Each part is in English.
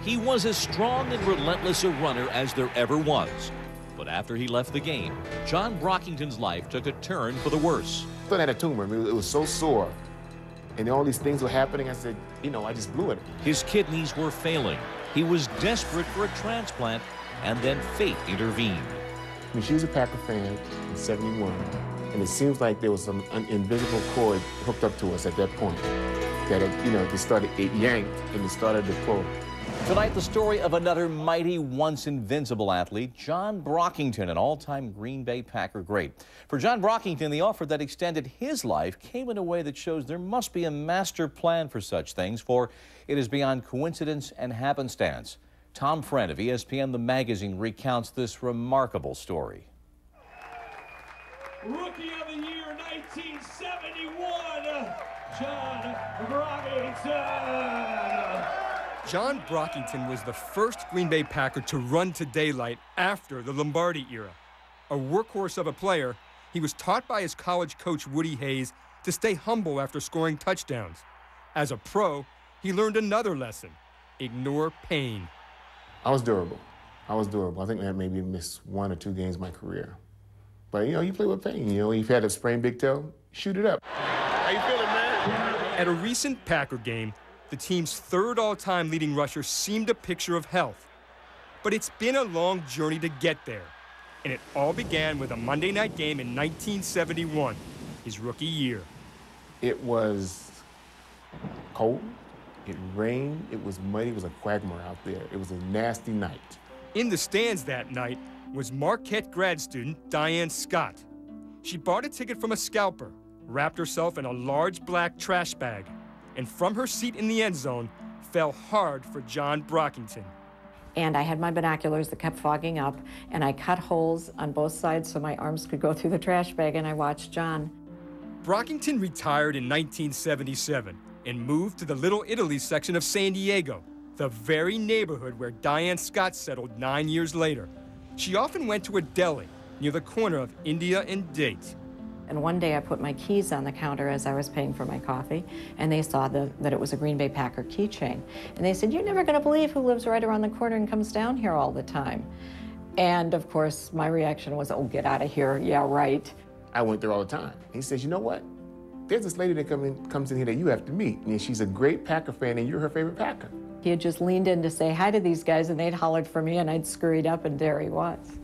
He was as strong and relentless a runner as there ever was. But after he left the game, John Brockington's life took a turn for the worse. I thought I had a tumor. I mean, it was so sore. And all these things were happening. I said, I just blew it. His kidneys were failing. He was desperate for a transplant, and then fate intervened. I mean, she was a Packer fan in '71, and it seems like there was some invisible cord hooked up to us at that point. That it yanked and it started to pull. Tonight, the story of another mighty, once invincible athlete, John Brockington, an all-time Green Bay Packer great. For John Brockington, the offer that extended his life came in a way that shows there must be a master plan for such things, for it is beyond coincidence and happenstance. Tom Friend of ESPN, the magazine, recounts this remarkable story. Rookie of the Year, 1971, John Brockington. John Brockington was the first Green Bay Packer to run to daylight after the Lombardi era. A workhorse of a player, he was taught by his college coach Woody Hayes to stay humble after scoring touchdowns. As a pro, he learned another lesson: ignore pain. I was durable. I think I maybe missed 1 or 2 games of my career. But, you play with pain. You've had a sprained big toe, shoot it up. How you feeling, man? At a recent Packer game, the team's third all-time leading rusher seemed a picture of health. But it's been a long journey to get there. And it all began with a Monday night game in 1971, his rookie year. It was cold, it rained, it was muddy, it was a quagmire out there. It was a nasty night. In the stands that night was Marquette grad student Diane Scott. She bought a ticket from a scalper, wrapped herself in a large black trash bag, and from her seat in the end zone, fell hard for John Brockington. And I had my binoculars that kept fogging up, and I cut holes on both sides so my arms could go through the trash bag, and I watched John. Brockington retired in 1977 and moved to the Little Italy section of San Diego, the very neighborhood where Diane Scott settled 9 years later. She often went to a deli near the corner of India and Date. And one day I put my keys on the counter as I was paying for my coffee, and they saw that it was a Green Bay Packer keychain. And they said, "You're never going to believe who lives right around the corner and comes down here all the time." And of course, my reaction was, "Oh, get out of here. Yeah, right." I went there all the time. He says, "You know what? There's this lady that comes in here that you have to meet. And she's a great Packer fan, and you're her favorite Packer." He had just leaned in to say hi to these guys, and they'd hollered for me, and I'd scurried up, and there he was.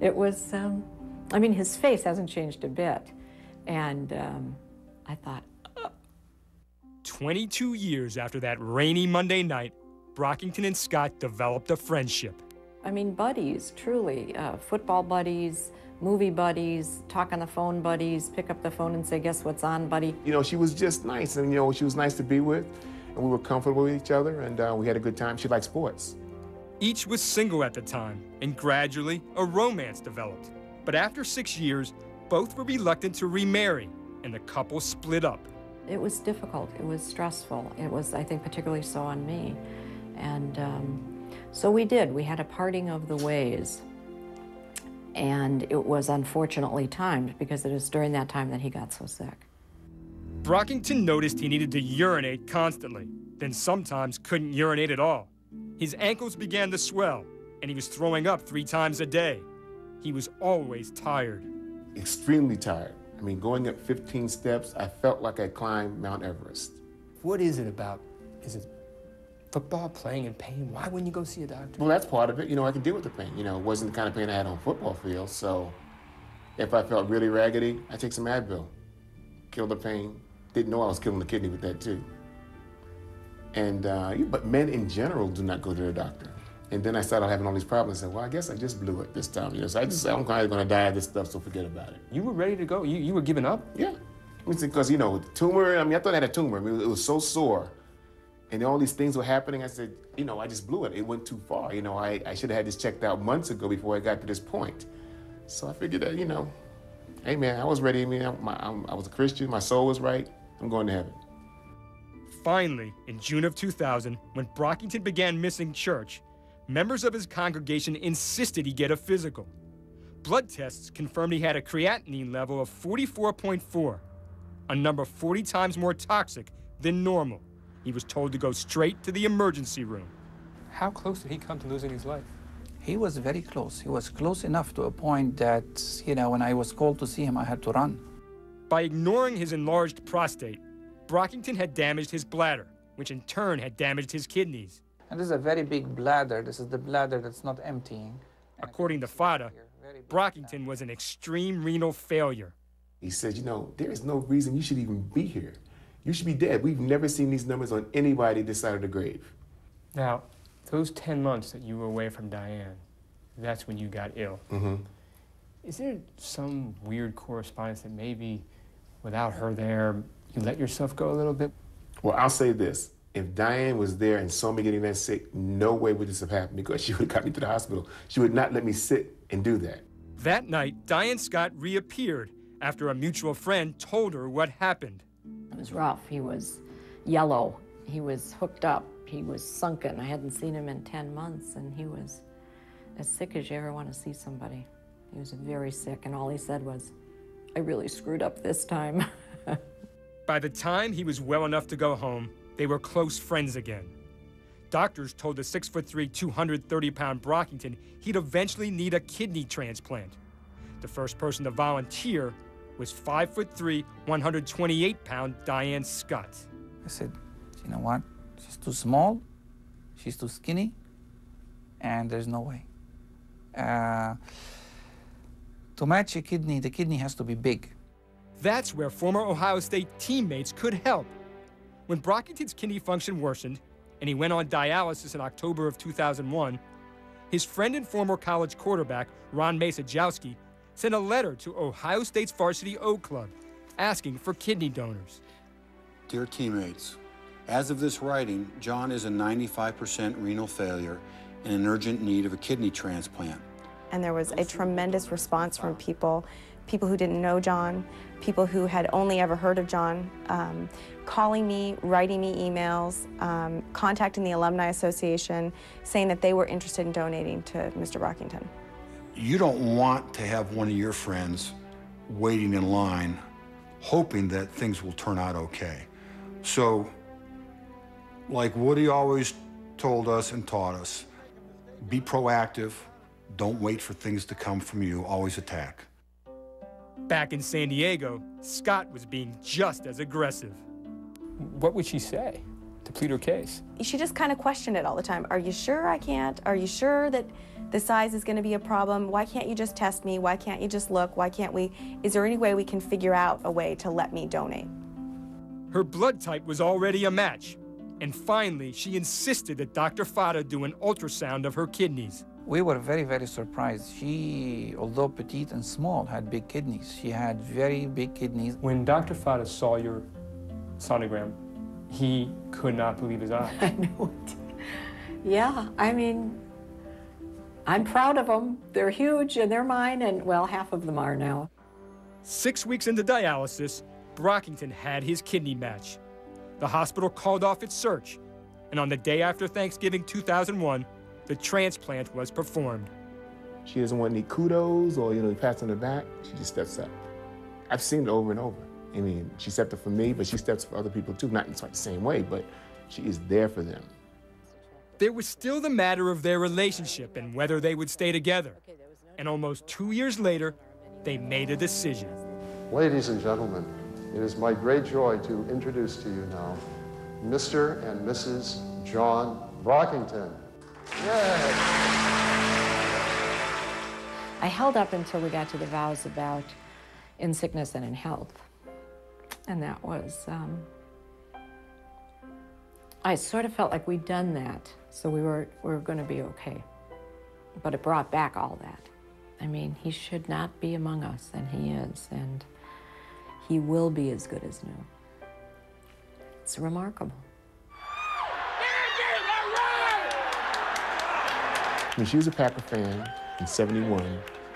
It was, I mean, his face hasn't changed a bit. And I thought, 22 years after that rainy Monday night, Brockington and Scott developed a friendship. I mean, buddies, truly. Football buddies, movie buddies, talk on the phone buddies, pick up the phone and say, "Guess what's on, buddy?" She was just nice, and she was nice to be with, and we were comfortable with each other, and we had a good time. She liked sports. Each was single at the time, and gradually a romance developed. But after 6 years, both were reluctant to remarry, and the couple split up. It was difficult. It was stressful. It was, I think, particularly so on me. And so we did. We had a parting of the ways. And it was unfortunately timed because it was during that time that he got so sick. Brockington noticed he needed to urinate constantly, then sometimes couldn't urinate at all. His ankles began to swell, and he was throwing up 3 times a day. He was always tired. Extremely tired. I mean, going up 15 steps, I felt like I climbed Mount Everest. What is it about? Is it football, playing in pain? Why wouldn't you go see a doctor? Well, that's part of it. I can deal with the pain. It wasn't the kind of pain I had on a football field, so if I felt really raggedy, I take some Advil. Kill the pain. Didn't know I was killing the kidney with that, too. And, but men in general do not go to their doctor. And then I started having all these problems. I said, well, I guess I just blew it this time. So I'm probably going to die of this stuff, so forget about it. You were ready to go? You were giving up? Yeah. Because, the tumor, I thought I had a tumor. It was so sore. And all these things were happening. I said, I just blew it. It went too far. I should have had this checked out months ago before I got to this point. So I figured that, hey, man, I was ready. I was a Christian. My soul was right. I'm going to heaven. Finally, in June of 2000, when Brockington began missing church, members of his congregation insisted he get a physical. Blood tests confirmed he had a creatinine level of 44.4, a number 40 times more toxic than normal. He was told to go straight to the emergency room. How close did he come to losing his life? He was very close. He was close enough to a point that, when I was called to see him, I had to run. By ignoring his enlarged prostate, Brockington had damaged his bladder, which in turn had damaged his kidneys. And this is a very big bladder. This is the bladder that's not emptying. According to FADA, Brockington was an extreme renal failure. He said, there is no reason you should even be here. You should be dead. We've never seen these numbers on anybody this side of the grave. Now, those 10 months that you were away from Diane, that's when you got ill. Mm-hmm. Is there some weird correspondence that maybe without her there, you let yourself go a little bit? Well, I'll say this. If Diane was there and saw me getting that sick, no way would this have happened because she would have got me to the hospital. She would not let me sit and do that. That night, Diane Scott reappeared after a mutual friend told her what happened. It was rough. He was yellow. He was hooked up. He was sunken. I hadn't seen him in 10 months, and he was as sick as you ever want to see somebody. He was very sick, and all he said was, "I really screwed up this time." By the time he was well enough to go home, they were close friends again. Doctors told the 6'3", 230-pound Brockington he'd eventually need a kidney transplant. The first person to volunteer was 5'3", 128-pound Diane Scott. I said, you know what? She's too small, she's too skinny, and there's no way. To match a kidney, the kidney has to be big. That's where former Ohio State teammates could help. When Brockington's kidney function worsened, and he went on dialysis in October of 2001, his friend and former college quarterback, Ron Masajowski, sent a letter to Ohio State's varsity O Club asking for kidney donors. Dear teammates, as of this writing, John is a 95% renal failure and in urgent need of a kidney transplant. And there was a tremendous response from people who didn't know John, people who had only ever heard of John, calling me, writing me emails, contacting the Alumni Association, saying that they were interested in donating to Mr. Brockington. You don't want to have one of your friends waiting in line, hoping that things will turn out okay. So, like Woody always told us and taught us, be proactive, don't wait for things to come from you, always attack. Back in San Diego, Scott was being just as aggressive. What would she say to plead her case? She just kind of questioned it all the time. Are you sure I can't? Are you sure that the size is going to be a problem? Why can't you just test me? Why can't you just look? Why can't we? Is there any way we can figure out a way to let me donate? Her blood type was already a match. And finally, she insisted that Dr. Fada do an ultrasound of her kidneys. We were very, very surprised. She, although petite and small, had big kidneys. She had very big kidneys. When Dr. Fada saw your sonogram, he could not believe his eyes. I know it. Yeah, I mean, I'm proud of them. They're huge and they're mine, and well, half of them are now. 6 weeks into dialysis, Brockington had his kidney match. The hospital called off its search, and on the day after Thanksgiving 2001, the transplant was performed. She doesn't want any kudos or, pats on the back. She just steps up. I've seen it over and over. I mean, she stepped up for me, but she steps up for other people too. Not in the same way, but she is there for them. There was still the matter of their relationship and whether they would stay together. And almost 2 years later, they made a decision. Ladies and gentlemen, it is my great joy to introduce to you now Mr. and Mrs. John Brockington. Yay! I held up until we got to the vows about in sickness and in health. And that was, I sort of felt like we'd done that, so we were going to be okay. But it brought back all that. I mean, he should not be among us, and he is, and he will be as good as new. It's remarkable. I mean, she was a Packer fan in '71,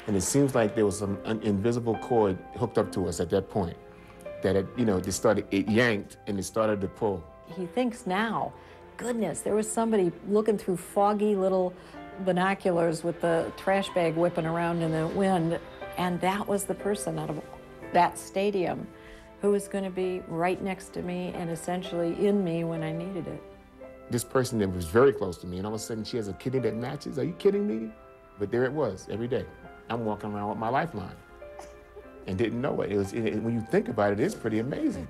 and it seems like there was some invisible cord hooked up to us at that point. That it yanked and it started to pull. He thinks now, goodness, there was somebody looking through foggy little binoculars with the trash bag whipping around in the wind, and that was the person out of that stadium who was going to be right next to me and essentially in me when I needed it. this person that was very close to me, and all of a sudden she has a kidney that matches. Are you kidding me? But there it was, every day. I'm walking around with my lifeline and didn't know it. When you think about it, it's pretty amazing.